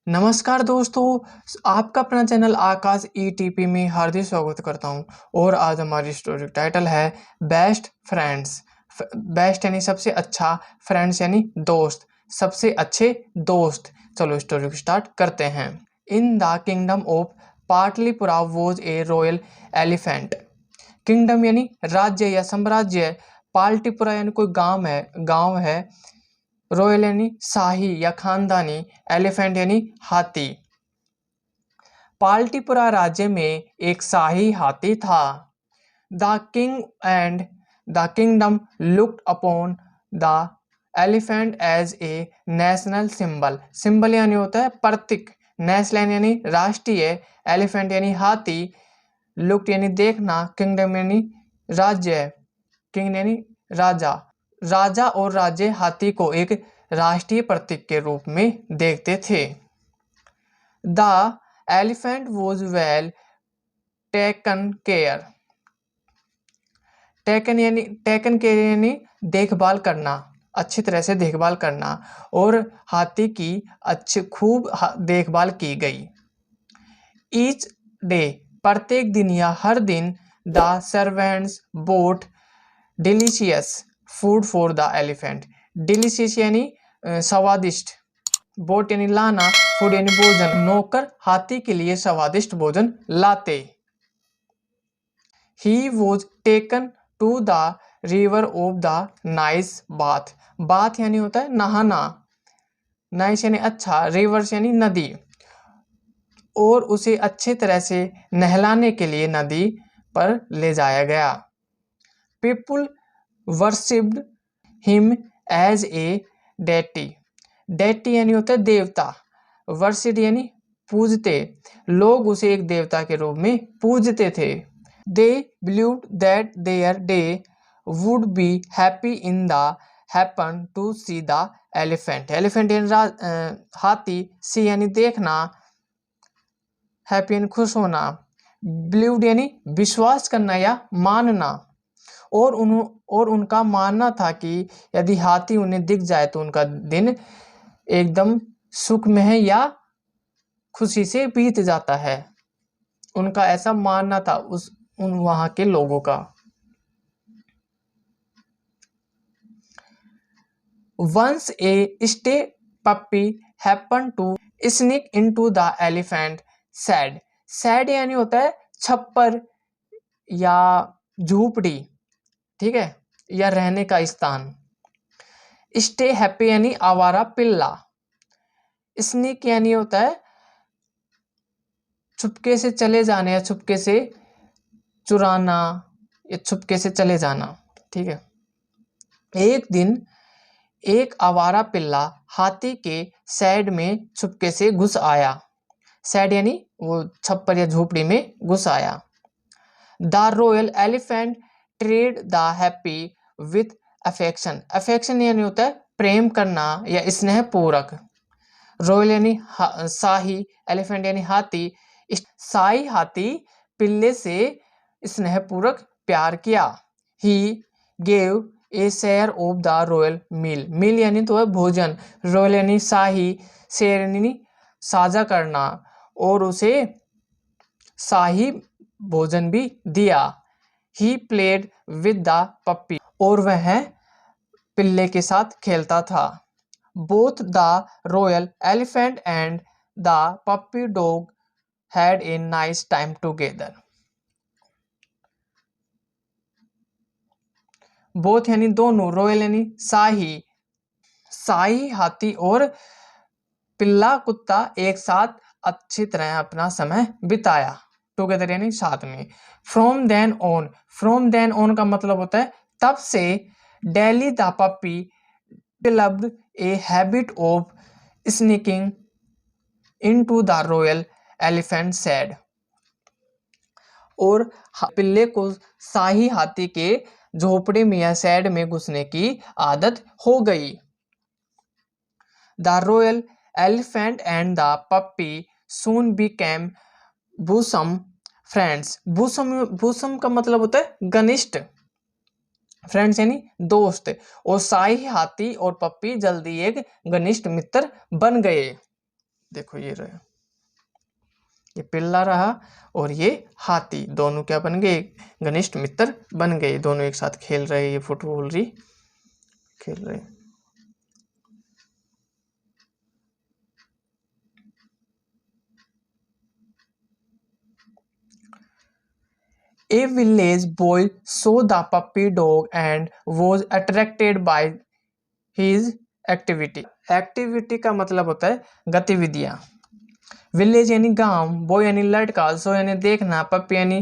नमस्कार दोस्तों, आपका अपना चैनल आकाश ईटीपी में हार्दिक स्वागत करता हूं। और आज हमारी स्टोरी टाइटल है बेस्ट फ्रेंड्स। बेस्ट यानी सबसे अच्छा, फ्रेंड्स यानी दोस्त, सबसे अच्छे दोस्त। चलो स्टोरी को स्टार्ट करते हैं। In the kingdom of Patalipura was a royal elephant. Kingdom यानी राज्य या साम्राज्य, पाटलिपुरा यानी कोई गांव है, रॉयल यानी शाही या खानदानी, एलिफेंट यानी हाथी। पाटलिपुरा राज्य में एक शाही हाथी था। The king and the kingdom looked upon the elephant as a national symbol. Symbol यानी होता है प्रतीक, नेशनल यानी राष्ट्रीय, एलिफेंट यानी हाथी, लुक्ड यानी देखना, किंगडम यानी राज्य, किंग यानी राजा। राजा और राज्य हाथी को एक राष्ट्रीय प्रतीक के रूप में देखते थे। The elephant was well taken care. Taken care यानी देखभाल करना, अच्छी तरह से देखभाल करना, और हाथी की खूब देखभाल की गई। ईच डे, प्रत्येक दिन या हर दिन, the servants boat delicious food for the elephant. Delicious यानी स्वादिष्ट, बोट यानी लाना, फूड यानी भोजन। नौकर हाथी के लिए स्वादिष्ट भोजन लाते। He was taken to the river of the nice bath. Bath यानी होता है नहाना, नाइस यानी अच्छा, रिवर्स यानी नदी, और उसे अच्छे तरह से नहलाने के लिए नदी पर ले जाया गया। People worshipped him as a deity. Deity यानी होता है देवता, वर्शिप यानी पूजते, लोग उसे एक देवता के रूप में पूजते थे। They believed that their day would be happy in the happen to see the elephant. Elephant यानी हाथी, सी यानी देखना, हैप्पी यानी खुश होना, बिलीव्ड यानी विश्वास करना या मानना। और उनका मानना था कि यदि हाथी उन्हें दिख जाए तो उनका दिन एकदम सुखमय या खुशी से बीत जाता है। उनका ऐसा मानना था उन वहां के लोगों का। Once a stray puppy happen to sneak into the elephant shed. Shed यानी होता है छप्पर या झूपड़ी, ठीक है, या रहने का स्थान। स्टे हैप्पी यानी आवारा पिल्ला। स्नीक यानी होता है छुपके से चले जाने या छुपके से चुराना या छुपके से चले जाना, ठीक है। एक दिन एक आवारा पिल्ला हाथी के सैड में छुपके से घुस आया। सैड यानी वो छप्पर या झोपड़ी में घुस आया। The royal elephant trade the happy with affection. Affection यानी होता है प्रेम करना या स्नेह पूर्वक। रॉयल यानी शाही, एलिफेंट यानी हाथी। शाही हाथी पिल्ले से स्नेहपूर्वक प्यार किया। He gave a share of the royal meal. Meal यानी तो है भोजन, रॉयल यानी शाही, शेयर यानी साझा करना, और उसे शाही भोजन भी दिया। He played with the puppy, और वह पिल्ले के साथ खेलता था। Both the royal elephant and the puppy dog had a nice time together. Both यानी दोनों, रॉयल यानी शाही, शाही हाथी और पिल्ला कुत्ता एक साथ अच्छी तरह अपना समय बिताया। टुगेदर यानी साथ में। फ्रॉम देन ऑन का मतलब होता है तब से। Daily the puppy developed a habit of sneaking into the royal elephant sad. और पिल्ले को शाही हाथी के झोपड़े में या सैड में घुसने की आदत हो गई। The royal elephant and the puppy soon became bosom friends. Bosom का मतलब होता है घनिष्ठ, फ्रेंड्स यानी दोस्त, और शाही हाथी और पप्पी जल्दी एक घनिष्ठ मित्र बन गए। देखो ये रहा, ये पिल्ला रहा और ये हाथी, दोनों क्या बन गए, घनिष्ठ मित्र बन गए, दोनों एक साथ खेल रहे, ये फुटबॉल री खेल रहे। A village boy saw the puppy dog and was attracted by his activity। Activity का मतलब होता है गतिविधियां। विलेज यानी गांव, बॉय यानी लड़का, सो यानी देखना, पप्पी यानी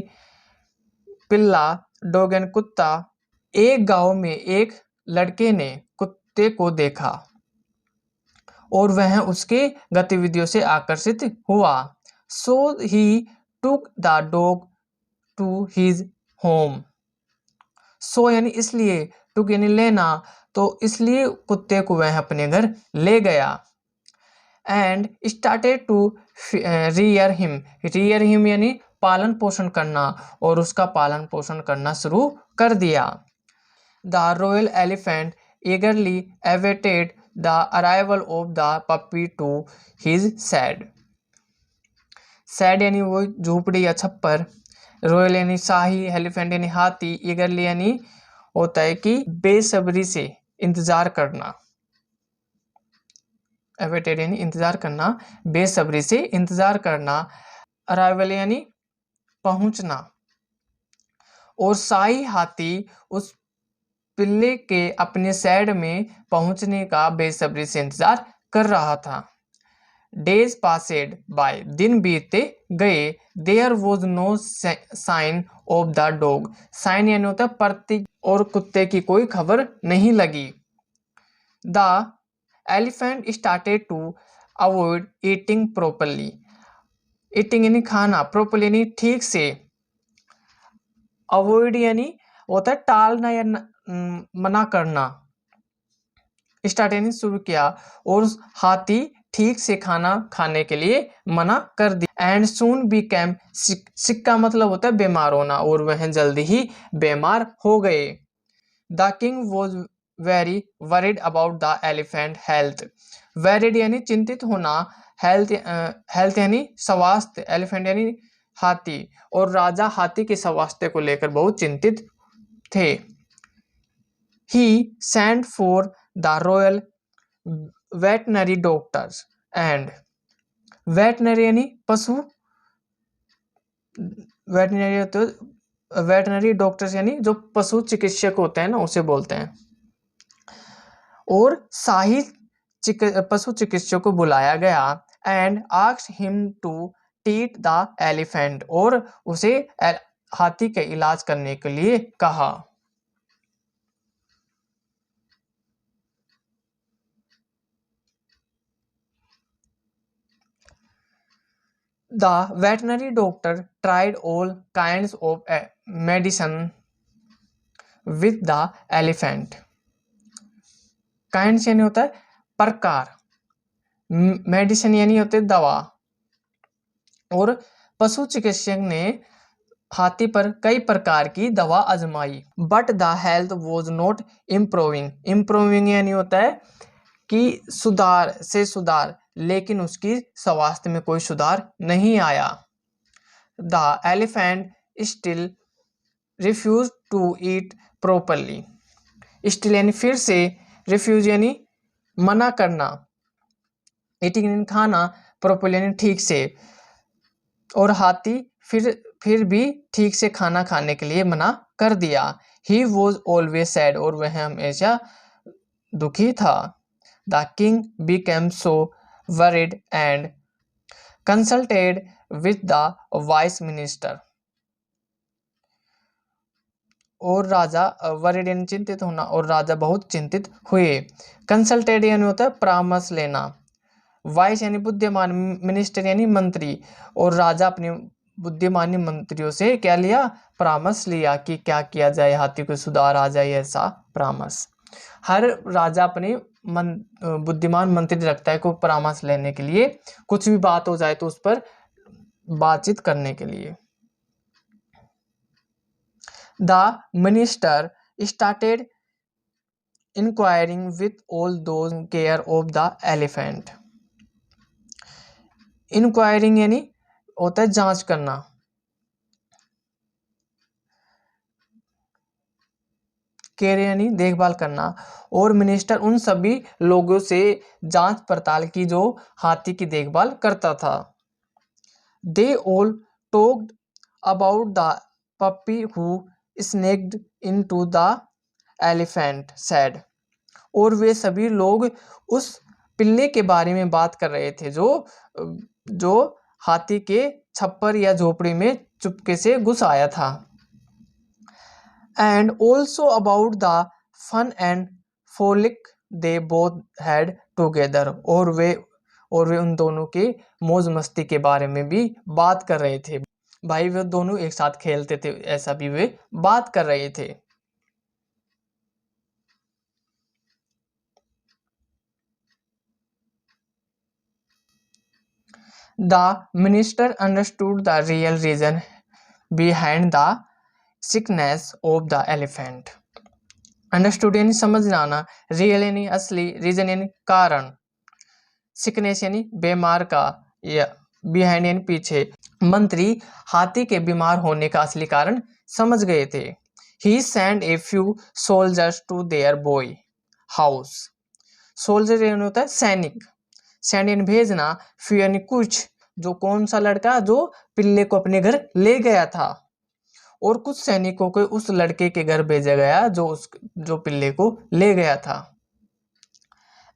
पिल्ला, डॉग यानी कुत्ता। एक गांव में एक लड़के ने कुत्ते को देखा और वह उसके गतिविधियों से आकर्षित हुआ। So he took the dog to his home. So यानी इसलिए, टुक यानी लेना, तो इसलिए कुत्ते को वह अपने घर ले गया। And started to rear him. Rear him यानी पालन पोषण करना, और उसका पालन पोषण करना शुरू कर दिया। The royal elephant eagerly awaited the arrival of the puppy to his shed। Sad यानी वो झोपड़ी या छप्पर, रॉयल यानी शाही, एलिफेंट यानी हाथी, ईगरली यानी होता है कि बेसब्री से इंतजार करना, अवेटेड यानी इंतजार करना, बेसब्री से इंतजार करना, अराइवल यानी पहुंचना, और शाही हाथी उस पिल्ले के अपने सैड में पहुंचने का बेसब्री से इंतजार कर रहा था। डेज पासेड बाय, दिन बीतते गए। There was no sign of the dog. Sign यानी होता है प्रतीक, और कुत्ते की कोई खबर नहीं लगी। The elephant started to avoid eating properly. Eating यानी खाना, प्रॉपरली यानी ठीक से, अवॉइड यानी होता है टालना या मना करना। स्टार्ट यानी शुरू किया, और हाथी ठीक से खाना खाने के लिए मना कर दिया। एंड सून बिकेम सिक, सिक का मतलब होता है बीमार होना, और वह जल्दी ही बीमार हो गए। The king was very worried about the elephant health. Varied यानी चिंतित होना, हेल्थ यानी स्वास्थ्य, एलिफेंट यानी हाथी, और राजा हाथी के स्वास्थ्य को लेकर बहुत चिंतित थे। He sent for the royal veterinary doctors and veterinary यानी पशु, वेटनरी डॉक्टर्स यानी जो पशु चिकित्सक होते हैं ना, उसे बोलते हैं। और शाही पशु चिकित्सक को बुलाया गया। And asked him to treat the elephant, और उसे हाथी के इलाज करने के लिए कहा। The veterinary doctor tried all kinds of medicine with the elephant। kinds यानी होता है प्रकार, मेडिसिन यानी होते है दवा, और पशु चिकित्सक ने हाथी पर कई प्रकार की दवा आजमाई। But the health was not improving. Improving यानी होता है कि सुधार से सुधार, लेकिन उसकी स्वास्थ्य में कोई सुधार नहीं आया। The elephant still refuse to eat properly. Still यानी फिर से, रिफ्यूज यानी मना करना, ईटिंग यानी खाना, प्रॉपरली यानी ठीक से, और हाथी फिर भी ठीक से खाना खाने के लिए मना कर दिया। ही वॉज ऑलवेज सैड, और वह हमेशा दुखी था। The king became so worried and consulted with the vice minister। और राजा, worried यानी चिंतित होना, और राजा बहुत चिंतित हुए। कंसल्टेड यानी होता है परामर्श लेना, वाइस यानी बुद्धिमान, मिनिस्टर यानी मंत्री, और राजा अपने बुद्धिमानी मंत्रियों से क्या लिया, परामर्श लिया कि क्या किया जाए, हाथी को सुधार आ जाए, ऐसा परामर्श। हर राजा अपने बुद्धिमान मंत्री रखता है को परामर्श लेने के लिए, कुछ भी बात हो जाए तो उस पर बातचीत करने के लिए। The minister started enquiring with all those care of the elephant. Enquiring यानी होता है जांच करना, केयर यानी देखभाल करना, और मिनिस्टर उन सभी लोगों से जांच पड़ताल की जो हाथी की देखभाल करता था। They all talked about the puppy who sneaked into the elephant sad, और वे सभी लोग उस पिल्ले के बारे में बात कर रहे थे जो हाथी के छप्पर या झोपड़ी में चुपके से घुस आया था। And also about the fun and frolic they both had together, और वे उन दोनों के मौज मस्ती के बारे में भी बात कर रहे थे। भाई वे दोनों एक साथ खेलते थे, ऐसा भी वे बात कर रहे थे। The minister understood the real reason behind the sickness of the elephant. Understood यानी समझ आना, real यानी असली, reason यानी कारण, sickness यानी बीमार का, या behind यानी पीछे। मंत्री हाथी के बीमार होने का असली कारण समझ गए थे। He sent a few soldiers to their boy house. Soldier यानी होता है सैनिक, send यानी भेजना, few यानी कुछ, जो कौन सा लड़का जो पिल्ले को अपने घर ले गया था, और कुछ सैनिकों को उस लड़के के घर भेजा गया जो पिल्ले को ले गया था।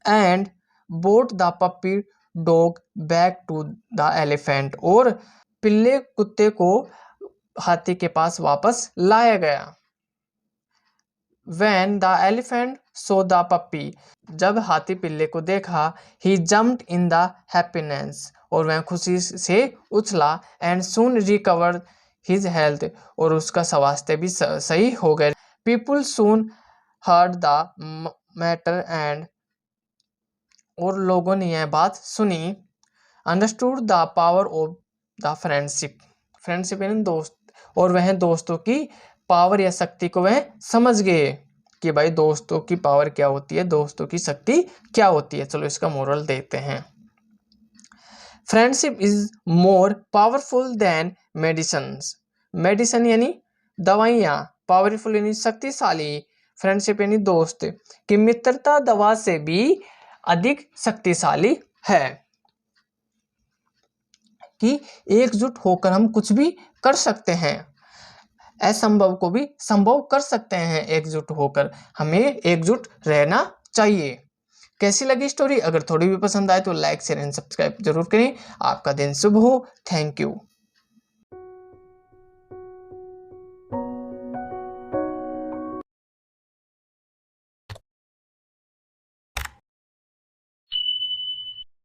And brought the puppy dog back to the elephant, और पिल्ले कुत्ते को हाथी के पास वापस लाया गया। When the elephant saw the puppy, जब हाथी पिल्ले को देखा, he jumped in the happiness, और वह खुशी से उछला, and soon recovered his health, और उसका स्वास्थ्य भी सही हो गया। People soon heard the matter and, और लोगों ने यह बात सुनी। Understood the power of the friendship, friendship यानी दोस्त, और वह दोस्तों की पावर या शक्ति को वह समझ गए कि भाई दोस्तों की पावर क्या होती है, दोस्तों की शक्ति क्या होती है। चलो इसका मोरल देखते हैं। Friendship is more powerful than medicines, medicine यानी दवाइयाँ, पावरफुल यानी शक्तिशाली, फ्रेंडशिप यानी दोस्त, कि मित्रता दवा से भी अधिक शक्तिशाली है, कि एकजुट होकर हम कुछ भी कर सकते हैं, असंभव को भी संभव कर सकते हैं। एकजुट होकर हमें एकजुट रहना चाहिए। कैसी लगी स्टोरी? अगर थोड़ी भी पसंद आए तो लाइक शेयर एंड सब्सक्राइब जरूर करें। आपका दिन शुभ हो। Thank you.